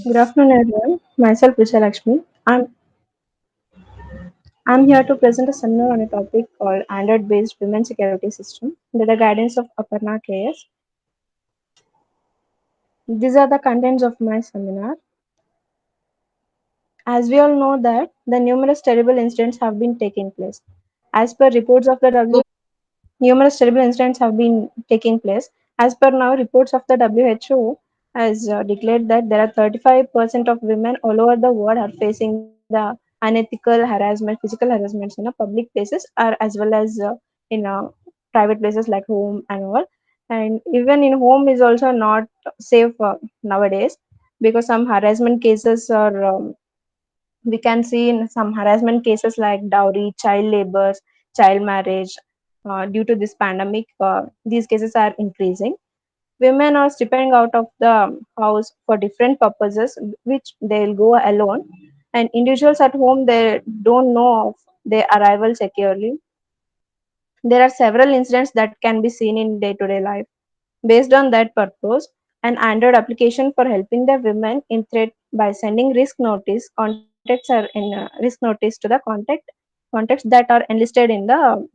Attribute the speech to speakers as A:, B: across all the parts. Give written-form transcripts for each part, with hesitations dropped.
A: Good afternoon, everyone. Myself, Vijayalakshmi. I'm here to present a seminar on a topic called Android-based women security system under the guidance of Aparna KS. These are the contents of my seminar. As we all know that the numerous terrible incidents have been taking place. As per reports of the numerous terrible incidents have been taking place. As per now, reports of the WHO has declared that there are 35% of women all over the world are facing the unethical harassment, physical harassments in public places, or as well as in private places like home and all. And even in home is also not safe nowadays because some harassment cases are we can see in some harassment cases like dowry, child labor, child marriage. Due to this pandemic, these cases are increasing. Women are stepping out of the house for different purposes, which they'll go alone. And individuals at home, they don't know of their arrival securely. There are several incidents that can be seen in day-to-day life. Based on that purpose, an Android application for helping the women in threat by sending risk notice contacts are in risk notice to the contacts that are enlisted in the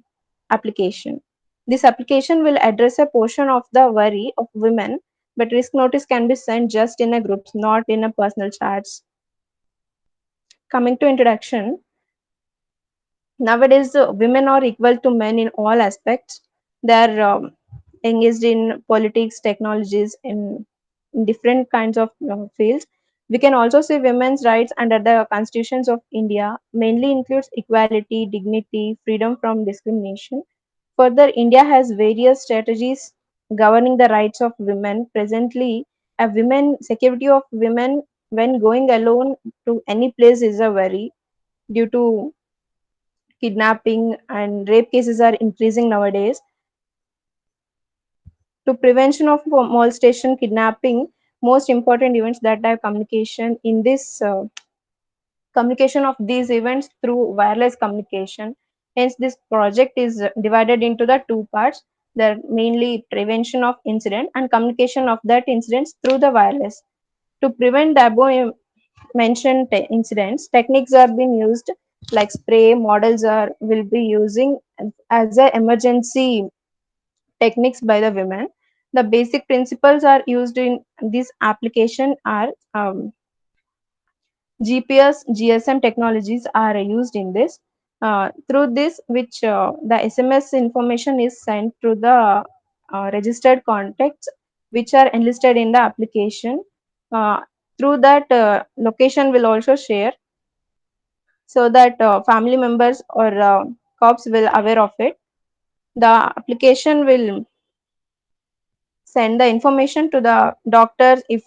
A: application. This application will address a portion of the worry of women, but risk notice can be sent just in a groups, not in a personal chats. Coming to introduction, nowadays women are equal to men in all aspects. They are engaged in politics, technologies, in different kinds of fields. We can also see women's rights under the constitutions of India mainly includes equality, dignity, freedom from discrimination. Further, India has various strategies governing the rights of women. Presently, a women security of women when going alone to any place is a worry due to kidnapping and rape cases are increasing nowadays. To prevention of molestation, kidnapping, most important events that have communication in this communication of these events through wireless communication. Hence, this project is divided into the two parts. The mainly prevention of incident and communication of that incidents through the wireless. To prevent the above mentioned incidents, techniques are being used like spray models are will be using as a emergency techniques by the women. The basic principles are used in this application are GPS, GSM technologies are used in this. Through this, which the SMS information is sent to the registered contacts, which are enlisted in the application. Uh, Through that, location will also share so that family members or cops will aware of it. The application will send the information to the doctors if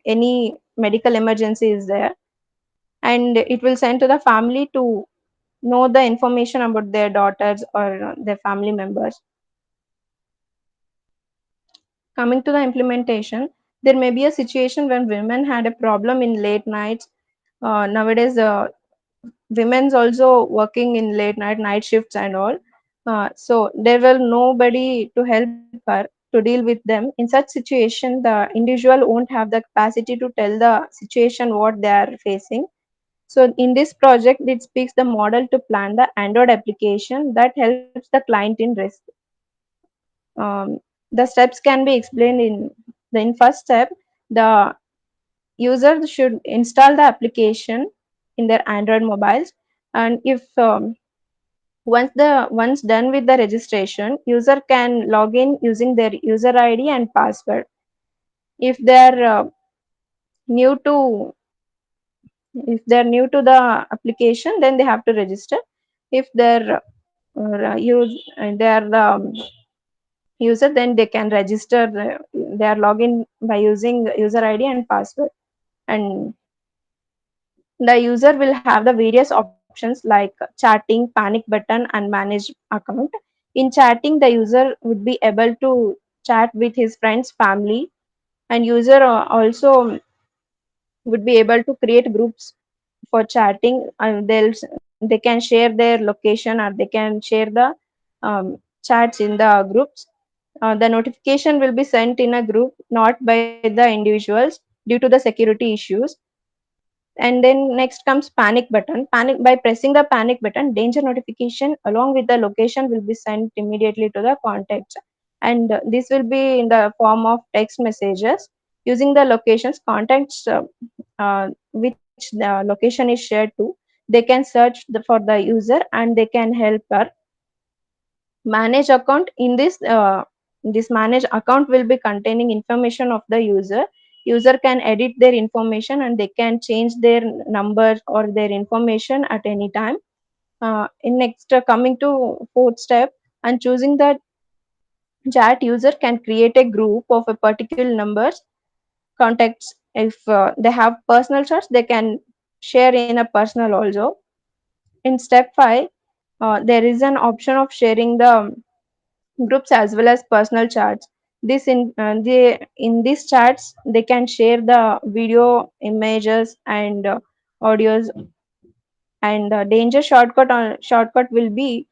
A: any medical emergency is there, and it will send to the family to know the information about their daughters or their family members. Coming to the implementation, there may be a situation when women had a problem in late nights. Nowadays women's also working in night shifts and all, so there will nobody to help her to deal with them. In such situation, the individual won't have the capacity to tell the situation what they are facing. So in this project, it speaks the model to plan the Android application that helps the client in risk. The steps can be explained in first step. The user should install the application in their Android mobiles, and if once done with the registration, user can log in using their user ID and password. If they are new to if they're new to the application, then they have to register. If they're they are the user, then they can register their login by using user ID and password. And the user will have the various options like chatting, panic button, and manage account. In chatting, the user would be able to chat with his friends, family, and user also would be able to create groups for chatting, and they can share their location or they can share the chats in the groups. The notification will be sent in a group, not by the individuals. due to the security issues. And then next comes panic button. Panic By pressing the panic button, danger notification along with the location will be sent immediately to the contacts, and this will be in the form of text messages using the locations contacts which the location is shared to. They can search for the user and they can help her manage account. In this manage account will be containing information of the user can edit their information and they can change their numbers or their information at any time. In next Coming to fourth step and choosing the chat, user can create a group of a particular numbers contacts. If they have personal chats, they can share in a personal also. In step 5, there is an option of sharing the groups as well as personal chats. In these chats they can share the video, images, and audios. And the danger shortcut will be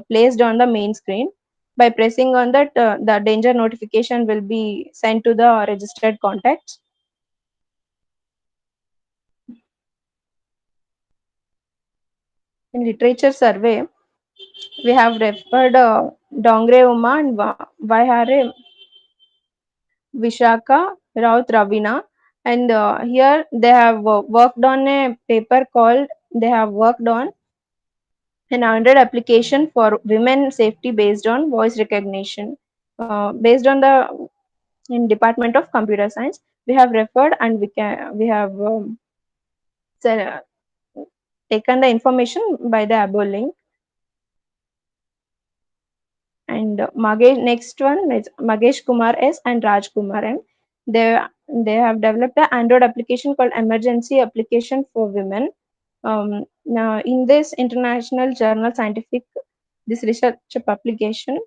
A: placed on the main screen. By pressing on that, the danger notification will be sent to the registered contacts. In literature survey, we have referred Dongre Uma and Vaihare Vishaka Raut Ravina, and here they have worked on a paper called they have worked on an Android application for women safety based on voice recognition. Based on the in Department of Computer Science, we have referred and we have se- taken the information by the above link. And next one is Magesh Kumar S and Raj Kumar M. They they have developed an Android application called Emergency Application for Women. Now, in this international journal scientific this research publication,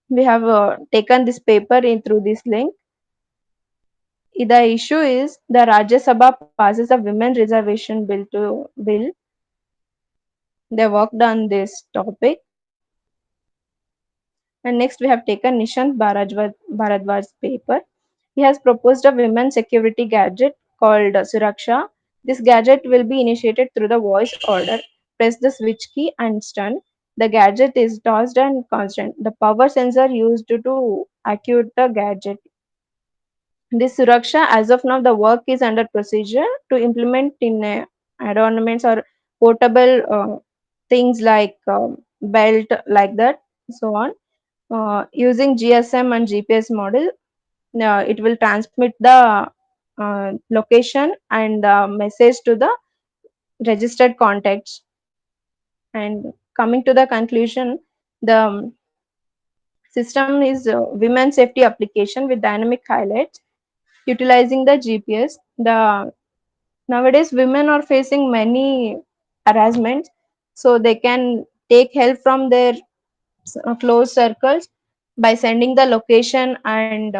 A: we have taken this paper in through this link. The issue is the Rajya Sabha passes a women reservation bill. They worked on this topic. And next we have taken Nishant Bharadwaj's paper. He has proposed a women security gadget called Suraksha. This gadget will be initiated through the voice order. Press the switch key and stun. The gadget is tossed and constant. The power sensor used to activate the gadget. This Suraksha, as of now, the work is under procedure to implement in adornments or portable things like belt, like that, so on. Using GSM and GPS model, it will transmit the location and message to the registered contacts. And coming to the conclusion, the system is a women safety application with dynamic highlights utilizing the GPS. The Nowadays women are facing many harassments, so they can take help from their close circles by sending the location and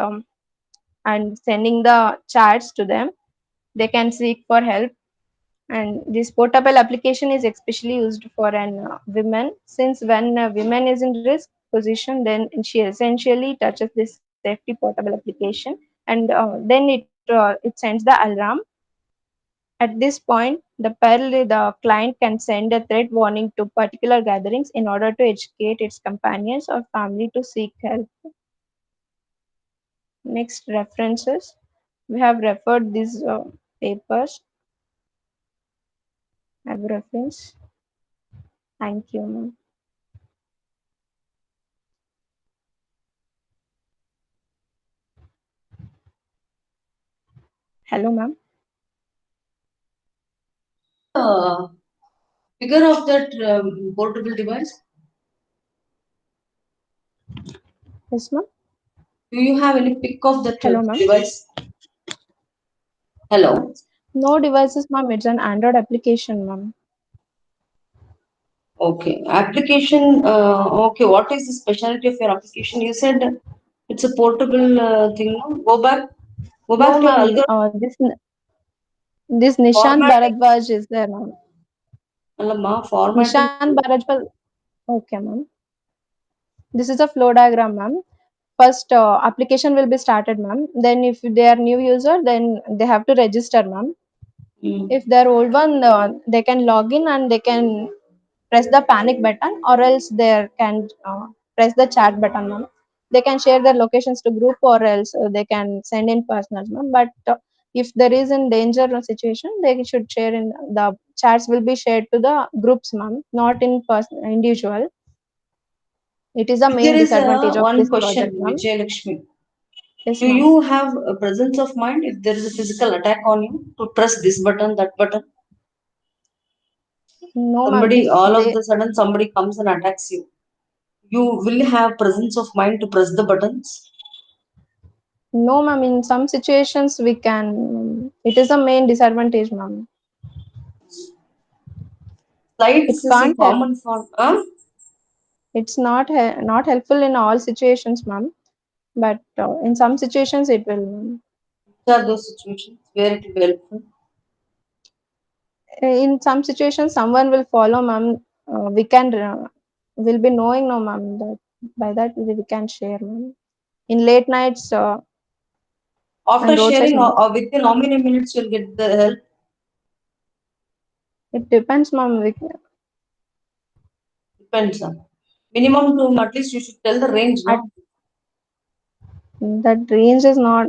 A: sending the chats to them. They can seek for help. And this portable application is especially used for an women, since when a woman is in risk position, then she essentially touches this safety portable application, and then it sends the alarm. At this point, the client can send a threat warning to particular gatherings in order to educate its companions or family to seek help. Next, references. We have referred these papers as reference. Thank you, ma'am. Hello, ma'am.
B: Figure of that portable device?
A: Yes, ma'am.
B: Do you have any pic of that
A: Hello, ma'am.
B: device? Hello.
A: No devices, ma'am. It's an Android application, ma'am.
B: Okay. Application. Okay. What is the specialty of your application? You said it's a portable thing. No? Go back. Go
A: No,
B: back to
A: ma'am.
B: algorithm
A: This Nishant
B: formatting.
A: Bharadwaj is there, ma'am.
B: Allama, formatting.
A: Nishant Bharadwaj. Okay, ma'am. This is a flow diagram, ma'am. first application will be started, ma'am. Then if they are new user, then they have to register, ma'am. If they're old one, they can log in and they can press the panic button, or else they can press the chat button, ma'am. They can share their locations to group, or else they can send in personal, ma'am. But if there is in danger or situation, they should share in the chats will be shared to the groups, ma'am, not in person individual. It is the
B: There
A: main
B: is a
A: disadvantage of
B: one
A: this project,
B: question,
A: ma'am.
B: Vijayalakshmi.
A: Yes,
B: Do
A: ma'am.
B: you have a presence of mind if there is a physical attack on you to press this button, that button?
A: No, ma'am.
B: Somebody,
A: If
B: all of
A: they
B: the sudden, somebody comes and attacks you. You will have presence of mind to press the buttons.
A: No, ma'am. In some situations, we can. It is a main disadvantage, ma'am. It
B: Slides is a
A: can't help.
B: common form. Huh?
A: It's not helpful in all situations, ma'am. But in some situations, it will, ma'am.
B: Which are those situations where it will be helpful?
A: In some situations, someone will follow, ma'am. We can will be knowing, no, ma'am. That by that we can share, ma'am. In late nights
B: After
A: and roadsides,
B: sharing,
A: ma'am.
B: or within how many minutes you'll get the help?
A: It depends, ma'am.
B: Depends on. Minimum to at least you should tell the range,
A: At
B: no?
A: that range is not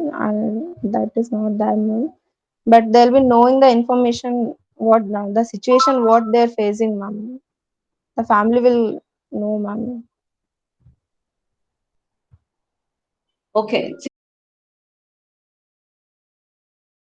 A: that is not that, ma'am. But they'll be knowing the information what the situation what they're facing, ma'am. The family will know, ma'am.
B: Okay.